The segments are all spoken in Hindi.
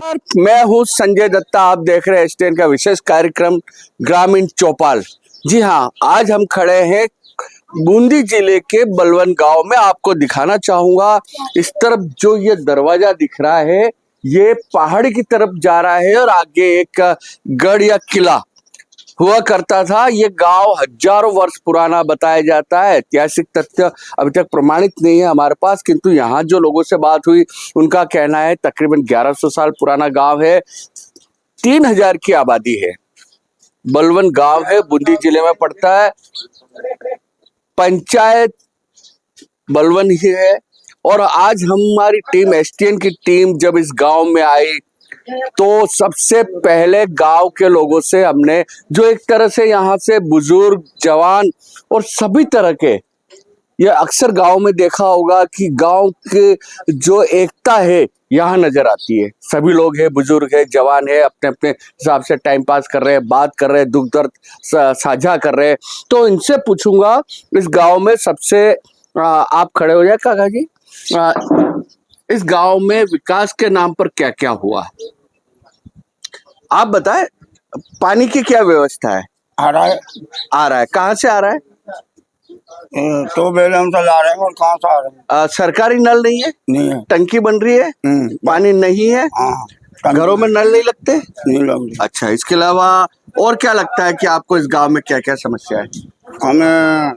मैं हूँ संजय दत्ता। आप देख रहे हैं एसटीएन का विशेष कार्यक्रम ग्रामीण चौपाल। जी हाँ, आज हम खड़े हैं बूंदी जिले के बलवन गांव में। आपको दिखाना चाहूंगा, इस तरफ जो ये दरवाजा दिख रहा है ये पहाड़ी की तरफ जा रहा है और आगे एक गढ़ या किला हुआ करता था। ये गांव हजारों वर्ष पुराना बताया जाता है। ऐतिहासिक तथ्य अभी तक प्रमाणित नहीं है हमारे पास, किंतु यहाँ जो लोगों से बात हुई उनका कहना है तकरीबन 1100 साल पुराना गांव है। 3000 की आबादी है। बलवन गांव है, बूंदी जिले में पड़ता है। पंचायत बलवन ही है। और आज हमारी टीम, एसटीएन की टीम जब इस गांव में आई तो सबसे पहले गांव के लोगों से हमने, जो एक तरह से यहाँ से बुजुर्ग, जवान और सभी तरह के, ये अक्सर गांव में देखा होगा कि गांव के जो एकता है यहाँ नजर आती है। सभी लोग हैं, बुजुर्ग है, जवान है, अपने अपने हिसाब से टाइम पास कर रहे हैं, बात कर रहे हैं, दुख दर्द साझा कर रहे हैं। तो इनसे पूछूंगा, इस गांव में सबसे आप खड़े हो जाए काका जी, इस गांव में विकास के नाम पर क्या क्या हुआ आप बताएं। पानी की क्या व्यवस्था है? आ रहा है। कहाँ से आ रहा है? तो बेले हम तो ला रहे हैं। और कहाँ से आ रहे हैं? सरकारी नल नहीं है? नहीं है। टंकी बन रही है? पानी नहीं है? घरों में नल नहीं लगते? नहीं लगते। अच्छा, इसके अलावा और क्या लगता है कि आपको इस गांव में क्या क्या समस्या है? हमें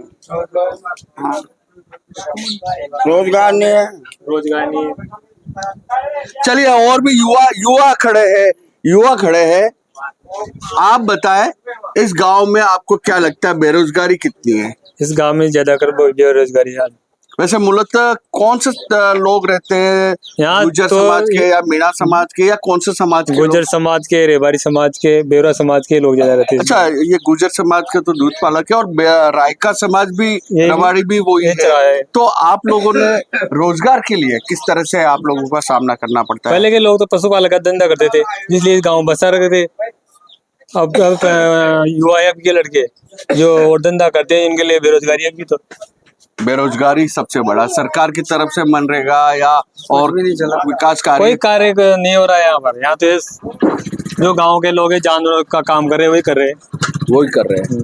रोजगार नहीं है। चलिए, और भी युवा खड़े हैं। आप बताएं, इस गांव में आपको क्या लगता है बेरोजगारी कितनी है? इस गांव में ज्यादातर बेरोजगारी है। वैसे मूलतः कौन से लोग रहते हैं? यहाँ गुर्जर तो समाज के या मीणा समाज के या कौन से समाज के? गुर्जर समाज के, रेवाड़ी समाज के, बेवरा समाज के लोग ज्यादा रहते हैं। अच्छा, ये गुर्जर समाज के तो दूध पालक है और रायका समाज भी, रेवाड़ी भी वही है। तो आप लोगों ने रोजगार के लिए किस तरह से आप लोगों का सामना करना पड़ता है? पहले के लोग तो पशुपालन का धंधा करते थे, इसलिए गाँव बसा रहे थे। अब युवा के लड़के जो और धंधा करते हैं, इनके लिए बेरोजगारी है। तो बेरोजगारी सबसे बड़ा, सरकार की तरफ से मनरेगा या और विकास कार्य, कोई कार्य नहीं हो रहा है यहाँ पर। यहाँ तो जो गांव के लोग हैं, जानवरों का काम कर रहे हैं, वही कर रहे हैं।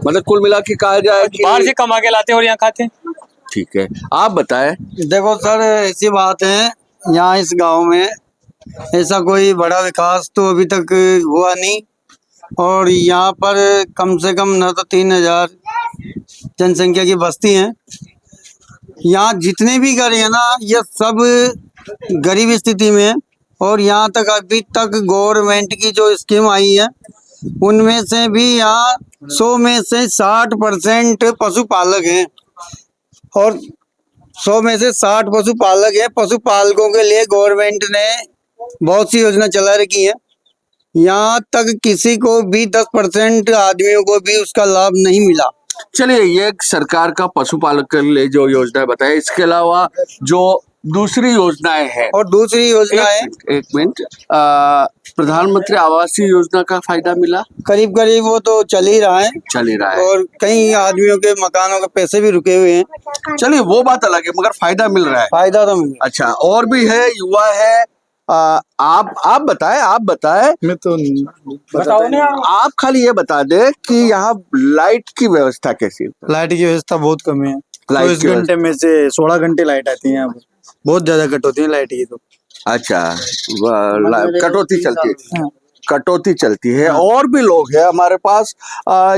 मतलब कुल मिला के कहा जाए कि बाहर से कमा के लाते हैं और यहाँ खाते हैं। ठीक है, आप बताएं। देखो सर, ऐसी बात है, यहाँ इस गांव में ऐसा कोई बड़ा विकास तो अभी तक हुआ नहीं। और यहाँ पर कम से कम न तो 3000 जनसंख्या की बस्ती है। यहाँ जितने भी घर है ना, ये सब गरीब स्थिति में है। और यहाँ तक अभी तक गवर्नमेंट की जो स्कीम आई है उनमें से भी यहाँ 100 में से 60% पशुपालक हैं। और 100 में से 60 पशुपालक हैं। पशुपालकों के लिए गवर्नमेंट ने बहुत सी योजना चला रखी है। यहाँ तक किसी को भी 10% आदमियों को भी उसका लाभ नहीं मिला। चलिए, ये सरकार का पशुपालक के लिए जो योजना बताया, इसके अलावा जो दूसरी योजनाएं हैं, और दूसरी योजना है, एक मिनट, प्रधानमंत्री आवास योजना का फायदा मिला? करीब करीब वो तो चल ही रहा है। और कई आदमियों के मकानों के पैसे भी रुके हुए हैं। चलिए, वो बात अलग है, मगर फायदा मिल रहा है। फायदा तो मिल। अच्छा, और भी है, युवा है। आप बताएं। मैं तो बताओ ना। आप खाली ये बता दे कि यहाँ लाइट की व्यवस्था कैसी है? लाइट की व्यवस्था बहुत कम है। 24 घंटे में से 16 घंटे लाइट आती है। यहाँ बहुत ज्यादा कट होती है लाइट की तो। अच्छा, कटौती चलती है। और भी लोग हैं हमारे पास।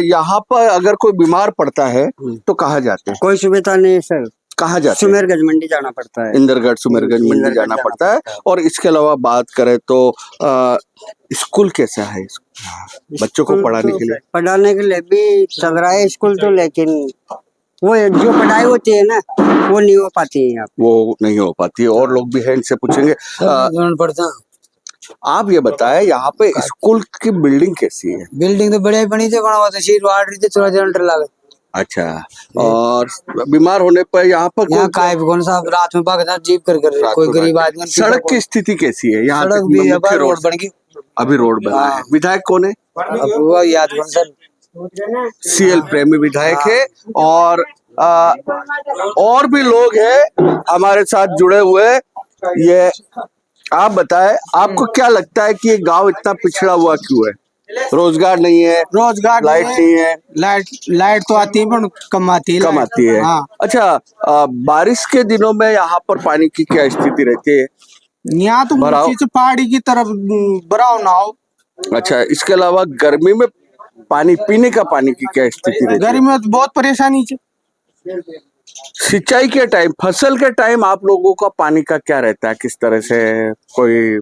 यहाँ पर अगर कोई बीमार पड़ता है तो कहाँ जाते हैं? कोई सुविधा नहीं सर। कहाँ जाते हैं? सुमेरगंज मंडी जाना पड़ता है। इंदरगढ़ सुमेरगंज मंडी जाना पड़ता है। और इसके अलावा बात करें तो स्कूल कैसा है? बच्चों को पढ़ाने के लिए भी चल रहा है स्कूल तो, लेकिन वो जो पढ़ाई होती है ना वो नहीं हो पाती है। वो नहीं हो पाती है। और लोग भी हैं, इनसे पूछेंगे। आप ये बताएं, यहाँ पे स्कूल की बिल्डिंग कैसी है? बिल्डिंग तो बढ़िया बनी थी, बना हुआ था, शीट वाड़ रही थी, थोड़ा जनरेटर लगा। अच्छा, और बीमार होने पर यहाँ पर कौन सा रात में भागता जीप कर कोई गरीब आदमी। सड़क की स्थिति कैसी है? यहाँ सड़क भी रोड बन गई, अभी रोड बना है। विधायक कौन है? याद सर, सीएल प्रेमी विधायक है। और भी लोग हैं हमारे साथ जुड़े हुए। ये आप बताएं, आपको क्या लगता है कि ये गांव इतना पिछड़ा हुआ क्यों है? रोजगार नहीं है, रोजगार लाइट नहीं है, लाइट तो आती है पर कम आती है। कम आती है। हाँ। अच्छा, बारिश के दिनों में यहाँ पर पानी की क्या स्थिति रहती है? यहाँ तो भराव? नीचे से पहाड़ी की तरफ भराव ना हो। अच्छा, इसके अलावा गर्मी में पानी, पीने का पानी की क्या स्थिति रहती है? गर्मी में तो बहुत परेशानी है। सिंचाई के टाइम, फसल के टाइम आप लोगों का पानी का क्या रहता है? किस तरह से, कोई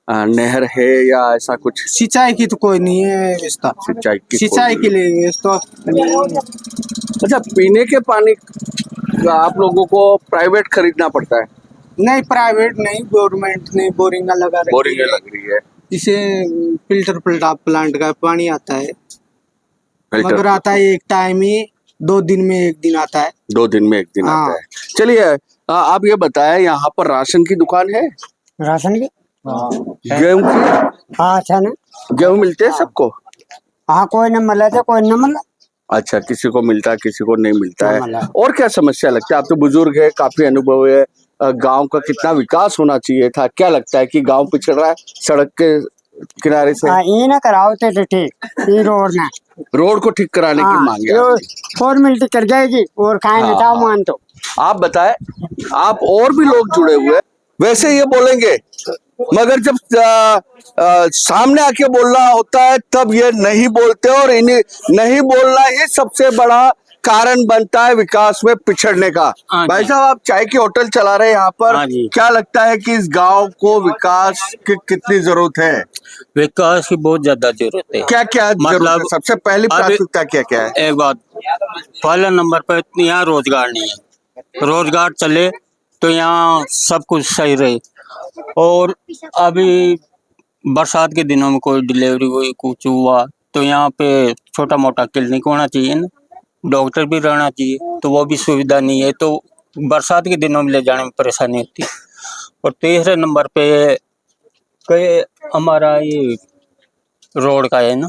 नहर है या ऐसा कुछ? सिंचाई की तो कोई नहीं है व्यवस्था। सिंचाई के लिए व्यवस्था। अच्छा, पीने के पानी का आप लोगों को प्राइवेट खरीदना पड़ता है? नहीं, प्राइवेट नहीं, गवर्नमेंट ने बोरिंग लगा रखी है। बोरिंग लग रही है। इसे फिल्टर प्लांट का पानी आता है, फिल्टर मगर आता है एक टाइम ही, 2 दिन में 1 दिन आता है। 2 दिन में 1 दिन हाँ। आता है। चलिए, आप ये बताएं, यहाँ पर राशन की दुकान है? राशन की? गेहूं की? हाँ, अच्छा ना। गेहूं मिलते हैं सबको? हाँ, कोई न मिला था, कोई न मिला। अच्छा, किसी को मिलता है, किसी को नहीं मिलता नहीं है। मिला। और क्या समस्या लगता है? आप तो बुजुर्ग है, काफी अनुभव है, गांव का कितना विकास होना चाहिए था? क्या लगता है कि गांव पिछड़ रहा है सड़क के किनारे से? ये ना कराओ तो ठीक, ये रोड ना, रोड को ठीक कराने की मांग है आपकी। गवर्नमेंट कर जाएगी और खाए हाँ, नेता मान तो। आप बताएं, आप और भी लोग जुड़े हुए हैं, वैसे ये बोलेंगे, मगर जब सामने आके बोलना होता है तब ये नहीं बोलते, और इन्हें नहीं बोलना ही सबसे बड़ा कारण बनता है विकास में पिछड़ने का। भाई साहब, आप चाय की होटल चला रहे हैं यहाँ पर, क्या लगता है कि इस गांव को विकास की कितनी जरूरत है? विकास की बहुत ज्यादा जरूरत है। क्या क्या जरूरत है? सबसे पहली प्राथमिकता क्या क्या है? एक बात, पहला नंबर पर यहाँ रोजगार नहीं है। रोजगार चले तो यहाँ सब कुछ सही रहे। और अभी बरसात के दिनों में कोई डिलीवरी हुई, कुछ हुआ, तो यहाँ पे छोटा मोटा क्लिनिक होना चाहिए ना, डॉक्टर भी रहना चाहिए, तो वो भी सुविधा नहीं है, तो बरसात के दिनों में ले जाने में परेशानी होती है। और तीसरे नंबर पे हमारा ये रोड का है ना,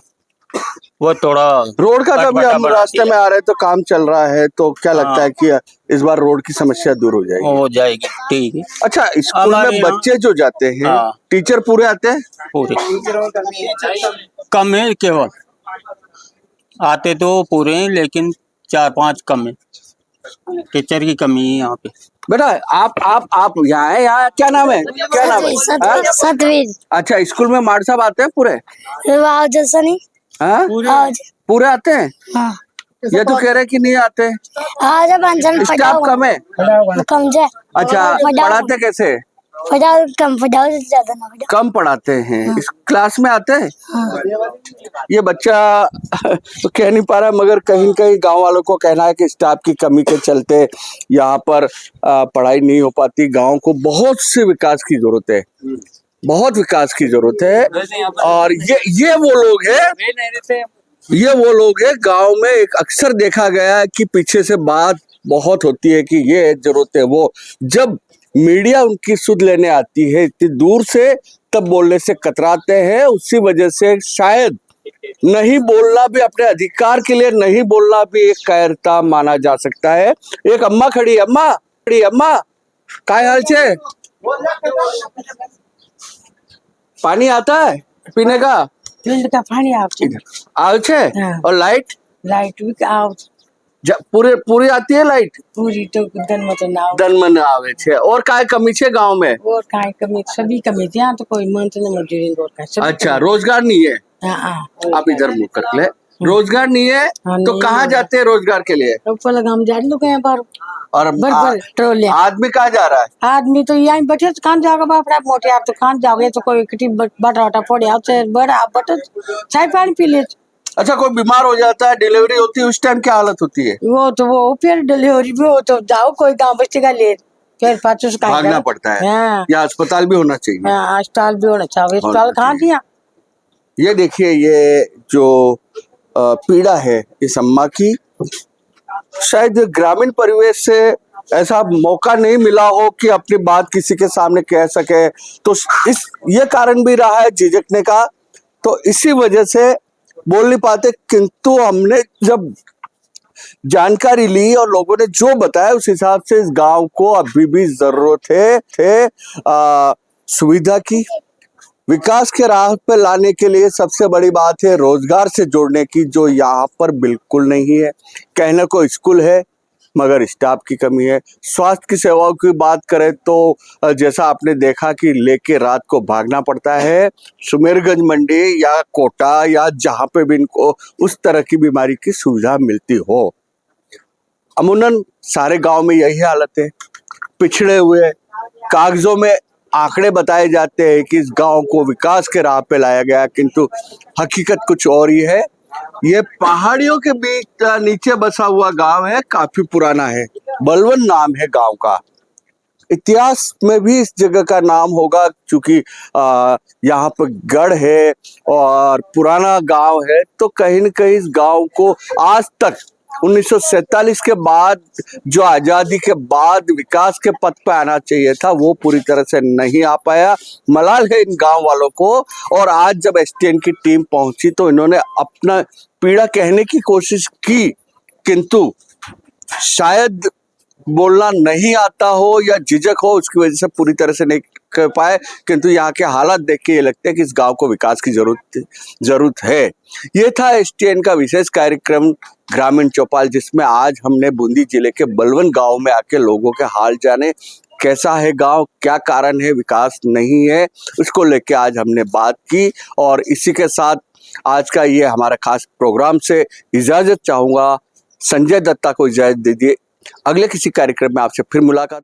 वो थोड़ा रोड का, कभी हम रास्ते में आ रहे तो काम चल रहा है, तो क्या लगता है कि इस बार रोड की समस्या दूर हो जाएगी? हो जाएगी, ठीक है। अच्छा, स्कूल में बच्चे जो जाते हैं, टीचर पूरे आते हैं? पूरे कम है, केवल आते तो पूरे हैं, लेकिन 4-5 कम है। टीचर की कमी है यहाँ पे। बेटा, आप यहाँ है? यहाँ क्या नाम है? क्या नाम है? सतवीर। अच्छा, स्कूल में मार साहब आते हैं पूरे? जैसा नहीं। हाँ, पूरे आते हैं। हाँ। ये तो कह रहे कि नहीं आते। स्टाफ कम है? कम है। अच्छा, पढ़ाते कैसे? कम पढ़ाते हैं। हाँ। इस क्लास में आते हैं? हाँ। ये बच्चा तो कह नहीं पा रहा, मगर कहीं न कहीं गांव वालों को कहना है कि स्टाफ की कमी के चलते यहाँ पर पढ़ाई नहीं हो पाती। गांव को बहुत से विकास की जरूरत है, बहुत विकास की जरूरत है। और ये वो लोग हैं, ये वो लोग हैं, गांव में एक अक्सर देखा गया है कि पीछे से बात बहुत होती है कि ये जरूरत है वो, जब मीडिया उनकी सुध लेने आती है इतनी दूर से, तब बोलने से कतराते हैं। उसी वजह से शायद नहीं बोलना भी, अपने अधिकार के लिए नहीं बोलना भी एक कायरता माना जा सकता है। एक अम्मा खड़ी, अम्मा काय हाल छे? पानी आता है पीने का? फील्ड का पानी आव छे। हाँ। और लाइट भी आव पूरी आती है लाइट? पूरी तो दन में आवे छे। और काय कमी छे गांव में? और काय कमी, सभी कमी थी यहाँ तो, कोई मंथ न मजदूरी रोड का। अच्छा, रोजगार नहीं है? आप इधर मुंह कर ले, रोजगार नहीं है। तो कहाँ जाते हैं रोजगार के लिए? ऊपर हम जा लोग हैं पर। और आदमी कहाँ जा रहा है? आदमी तो यहाँ बैठे तो खान जाओगे बापड़ा मोटे, आप तो खान जाओगे तो कोई बटा फोड़े आपसे बड़ा, आप बट चाय पानी पी ले। अच्छा, कोई बीमार हो जाता है, डिलीवरी होती है, उस टाइम क्या हालत होती है? वो फिर डिलीवरी भी हो तो जाओ कोई गाँव बस्ती का ले, फिर पाचू भागना पड़ता है। या अस्पताल भी होना चाहिए? अस्पताल भी होना चाहिए। अस्पताल कहाँ दिया? ये देखिए, ये जो पीड़ा है इस अम्मा की, शायद ग्रामीण परिवेश से ऐसा मौका नहीं मिला हो कि अपनी बात किसी के सामने कह सके, तो ये कारण भी रहा है झिझकने का, तो इसी वजह से बोल नहीं पाते। किंतु हमने जब जानकारी ली और लोगों ने जो बताया, उस हिसाब से इस गांव को अभी भी जरूरत है सुविधा की, विकास के राह पे लाने के लिए सबसे बड़ी बात है रोजगार से जोड़ने की, जो यहाँ पर बिल्कुल नहीं है। कहने को स्कूल है मगर स्टाफ की कमी है। स्वास्थ्य की सेवाओं की बात करें तो जैसा आपने देखा कि लेके रात को भागना पड़ता है सुमेरगंज मंडी या कोटा या जहाँ पे भी इनको उस तरह की बीमारी की सुविधा मिलती हो। अमूमन सारे गांव में यही हालत है, पिछड़े हुए, कागजों में आंकड़े बताए जाते हैं कि इस गांव को विकास के राह पे लाया गया, किंतु हकीकत कुछ और ही है। ये पहाड़ियों के बीच नीचे बसा हुआ गांव है, काफी पुराना है, बलवन नाम है गांव का। इतिहास में भी इस जगह का नाम होगा क्योंकि यहाँ पर गढ़ है और पुराना गांव है, तो कहीं न कहीं इस गांव को आज तक 1947 के बाद जो आजादी के बाद विकास के पथ पे आना चाहिए था वो पूरी तरह से नहीं आ पाया। मलाल है इन गांव वालों को। और आज जब एसटीएन की टीम पहुंची तो इन्होंने अपना पीड़ा कहने की कोशिश की, किंतु शायद बोलना नहीं आता हो या झिझक हो, उसकी वजह से पूरी तरह से नहीं कर पाए। किंतु यहाँ के हालात देख के ये लगता है कि इस गांव को विकास की जरूरत है। ये था एसटीएन का विशेष कार्यक्रम ग्रामीण चौपाल, जिसमें आज हमने बूंदी जिले के बलवन गांव में आके लोगों के हाल जाने, कैसा है गांव, क्या कारण है विकास नहीं है, उसको लेके आज हमने बात की। और इसी के साथ आज का ये हमारा खास प्रोग्राम से इजाजत चाहूंगा। संजय दत्ता को इजाजत दीजिए। अगले किसी कार्यक्रम में आपसे फिर मुलाकात।